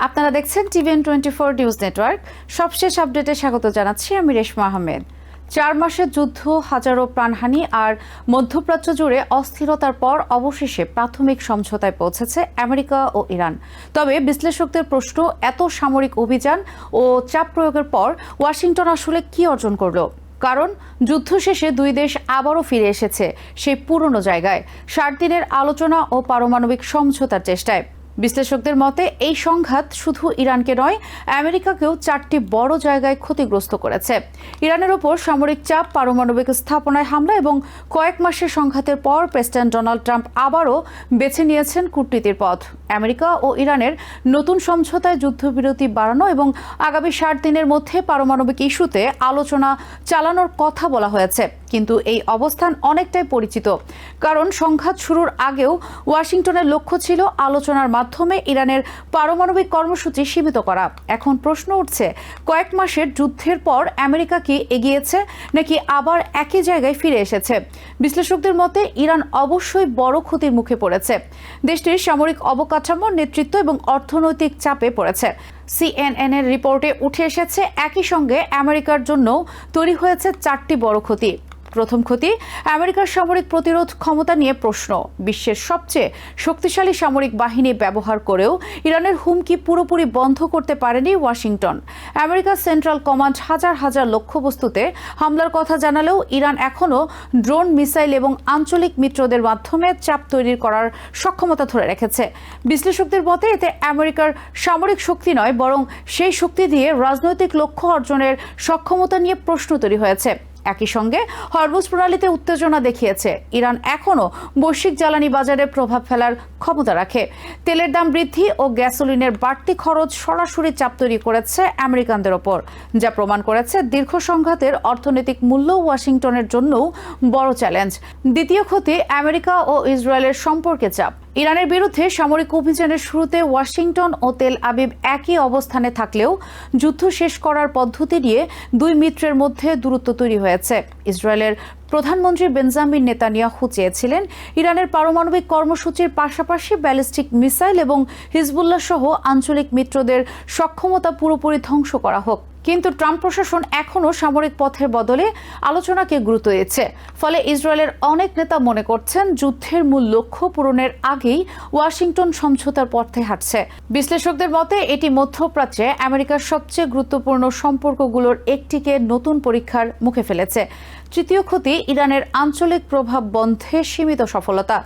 আপনারা দেখছেন TVN24 news network. সবশেষ আপডেটে স্বাগত জানাচ্ছি আমি রেশমা আহমেদ। 4 মাসের যুদ্ধ, হাজারো প্রাণহানি আর মধ্যপ্রাচ্য জুড়ে অস্থিরতার পর অবশেষে প্রাথমিক সমঝোতায় পৌঁছেছে আমেরিকা ও ইরান। তবে বিশ্লেষকদের প্রশ্ন, এত সামরিক অভিযান ও চাপ প্রয়োগের পর ওয়াশিংটন আসলে কি অর্জন করলো? কারণ যুদ্ধ শেষে দুই দেশ আবারও ফিরে এসেছে সেই পুরনো জায়গায়, 60 দিনের আলোচনা ও পারমাণবিক সমঝোতার চেষ্টায়। বিশ্লেষকদের মতে এই সংঘাত শুধু ইরানকে নয়, আমেরিকাকেও 4টি বড় জায়গায় ক্ষতিগ্রস্ত করেছে। ইরানের ওপর সামরিক চাপ, পারমাণবিক স্থাপনায় হামলা এবং কয়েক মাসের সংঘাতের পর প্রেসিডেন্ট ডোনাল্ড ট্রাম্প আবারও বেছে নিয়েছেন কূটনীতির পথ। আমেরিকা ও ইরানের নতুন সমঝোতায় যুদ্ধবিরতি বাড়ানো এবং আগামী 60 দিনের মধ্যে পারমাণবিক ইস্যুতে আলোচনা চালানোর কথা বলা হয়েছে। কিন্তু এই অবস্থান অনেকটাই পরিচিত, কারণ সংঘাত শুরুর আগেও ওয়াশিংটনের লক্ষ্য ছিল আলোচনার মাধ্যমে ইরানের পারমাণবিক কর্মসূচি সীমিত করা। এখন প্রশ্ন উঠছে, কয়েক মাসের যুদ্ধের পর আমেরিকা কি এগিয়েছে নাকি আবার একই জায়গায় ফিরে এসেছে? বিশ্লেষকদের মতে ইরান অবশ্যই বড় ক্ষতির মুখে পড়েছে। দেশটির সামরিক অবকাঠামো, নেতৃত্ব এবং অর্থনৈতিক চাপে পড়েছে। CNN এর রিপোর্টে উঠে এসেছে, একই সঙ্গে আমেরিকার জন্য তৈরি হয়েছে 4টি বড় ক্ষতি। প্রথম ক্ষতি, আমেরিকার সামরিক প্রতিরোধ ক্ষমতা নিয়ে প্রশ্ন। বিশ্বের সবচেয়ে শক্তিশালী সামরিক বাহিনী ব্যবহার করেও ইরানের হুমকি পুরোপুরি বন্ধ করতে পারেনি ওয়াশিংটন। আমেরিকার সেন্ট্রাল কমান্ড হাজার হাজার লক্ষ্যবস্তুতে হামলার কথা জানালেও ইরান এখনও ড্রোন, মিসাইল এবং আঞ্চলিক মিত্রদের মাধ্যমে চাপ তৈরি করার সক্ষমতা ধরে রেখেছে। বিশ্লেষকদের মতে এতে আমেরিকার সামরিক শক্তি নয়, বরং সেই শক্তি দিয়ে রাজনৈতিক লক্ষ্য অর্জনের সক্ষমতা নিয়ে প্রশ্ন তৈরি হয়েছে। একই সঙ্গে হরমুজ প্রণালীতে উত্তেজনা দেখিয়েছে। ইরান এখনও বৈশ্বিক জ্বালানি বাজারে প্রভাব ফেলার ক্ষমতা রাখে। তেলের দাম বৃদ্ধি ও গ্যাসোলিনের বাড়তি খরচ সরাসরি চাপ তৈরি করেছে আমেরিকানদের ওপর, যা প্রমাণ করেছে দীর্ঘ সংঘাতের অর্থনৈতিক মূল্য ওয়াশিংটনের জন্যও বড় চ্যালেঞ্জ। দ্বিতীয় ক্ষতি, আমেরিকা ও ইসরায়েলের সম্পর্কে চাপ। ইরানের বিরুদ্ধে সামরিক অভিযানের শুরুতে ওয়াশিংটন ও তেল আবিব একই অবস্থানে থাকলেও যুদ্ধ শেষ করার পদ্ধতি নিয়ে দুই মিত্রের মধ্যে দূরত্ব তৈরি হয়েছে। ইসরায়েলের প্রধানমন্ত্রী বেঞ্জামিন নেতানিয়াহু চেয়েছিলেন ইরানের পারমাণবিক কর্মসূচির পাশাপাশি ব্যালিস্টিক মিসাইল এবং হিজবুল্লাহ সহ আঞ্চলিক মিত্রদের সক্ষমতা পুরোপুরি ধ্বংস করা হোক। কিন্তু ট্রাম্প প্রশাসন এখনও সামরিক পথের বদলে আলোচনাকে গুরুত্ব দিচ্ছে। ফলে ইসরায়েলের অনেক নেতা মনে করছেন যুদ্ধের মূল লক্ষ্য পূরণের আগেই ওয়াশিংটন সমঝোতার পথে হাঁটছে। বিশ্লেষকদের মতে এটি মধ্যপ্রাচ্যে আমেরিকার সবচেয়ে গুরুত্বপূর্ণ সম্পর্কগুলোর একটিকে নতুন পরীক্ষার মুখে ফেলেছে। তৃতীয় ক্ষতি, ইরানের আঞ্চলিক প্রভাব বন্ধে সীমিত সফলতা।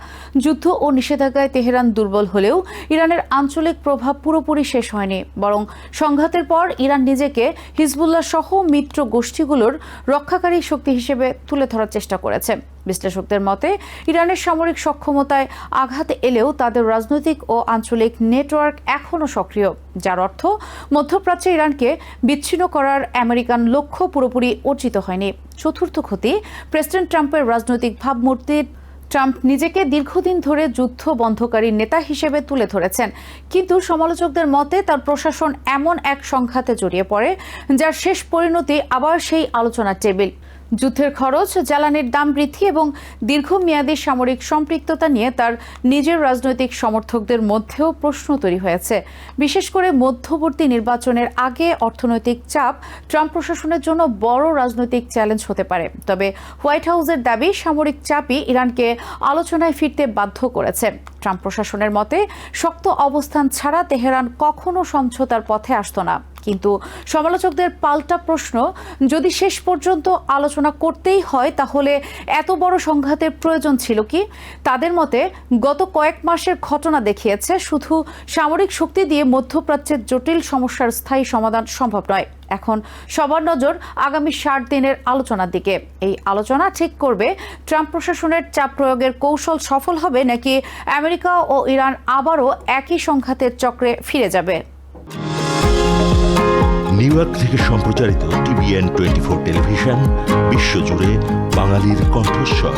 যুদ্ধ ও নিষেধাজ্ঞায় তেহরান দুর্বল হলেও ইরানের আঞ্চলিক প্রভাব পুরোপুরি শেষ হয়নি, বরং সংঘাতের পর ইরান নিজেকে হিজবুল্লাহ সহ মিত্র গোষ্ঠীগুলোর রক্ষাকারী শক্তি হিসেবে তুলে ধরার চেষ্টা করেছে। বিশ্লেষকদের মতে ইরানের সামরিক সক্ষমতায় আঘাত এলেও তাদের রাজনৈতিক ও আঞ্চলিক নেটওয়ার্ক এখনও সক্রিয়, যার অর্থ মধ্যপ্রাচ্যে ইরানকে বিচ্ছিন্ন করার আমেরিকান লক্ষ্য পুরোপুরি অর্জিত হয়নি। চতুর্থ ক্ষতি, প্রেসিডেন্ট ট্রাম্পের রাজনৈতিক ভাবমূর্তি। ট্রাম্প নিজেকে দীর্ঘদিন ধরে যুদ্ধ বন্ধকারী নেতা হিসেবে তুলে ধরেছেন, কিন্তু সমালোচকদের মতে তার প্রশাসন এমন এক সংঘাতে জড়িয়ে পড়ে যার শেষ পরিণতি আবার সেই আলোচনার টেবিল। যুদ্ধের খরচ, জ্বালানির দাম বৃদ্ধি এবং দীর্ঘমেয়াদী সামরিক সম্পৃক্ততা নিয়ে তার নিজের রাজনৈতিক সমর্থকদের মধ্যেও প্রশ্ন তৈরি হয়েছে। বিশেষ করে মধ্যবর্তী নির্বাচনের আগে অর্থনৈতিক চাপ ট্রাম্প প্রশাসনের জন্য বড় রাজনৈতিক চ্যালেঞ্জ হতে পারে। তবে হোয়াইট হাউসের দাবি, সামরিক চাপই ইরানকে আলোচনায় ফিরতে বাধ্য করেছে। ট্রাম্প প্রশাসনের মতে শক্ত অবস্থান ছাড়া তেহরান কখনো সমঝোতার পথে আসতো না। কিন্তু সমালোচকদের পাল্টা প্রশ্ন, যদি শেষ পর্যন্ত আলোচনা করতেই হয় তাহলে এত বড় সংঘাতের প্রয়োজন ছিল কি? তাদের মতে গত কয়েক মাসের ঘটনা দেখিয়েছে শুধু সামরিক শক্তি দিয়ে মধ্যপ্রাচ্যের জটিল সমস্যার স্থায়ী সমাধান সম্ভব নয়। এখন সবার নজর আগামী 60 দিনের আলোচনার দিকে। এই আলোচনা ঠিক করবে ট্রাম্প প্রশাসনের চাপ প্রয়োগের কৌশল সফল হবে নাকি আমেরিকা ও ইরান আবারও একই সংঘাতের চক্রে ফিরে যাবে। নিউ ইয়র্ক থেকে সম্প্রচারিত TVN24 টেলিভিশন, বিশ্বজুড়ে বাঙালির কণ্ঠস্বর।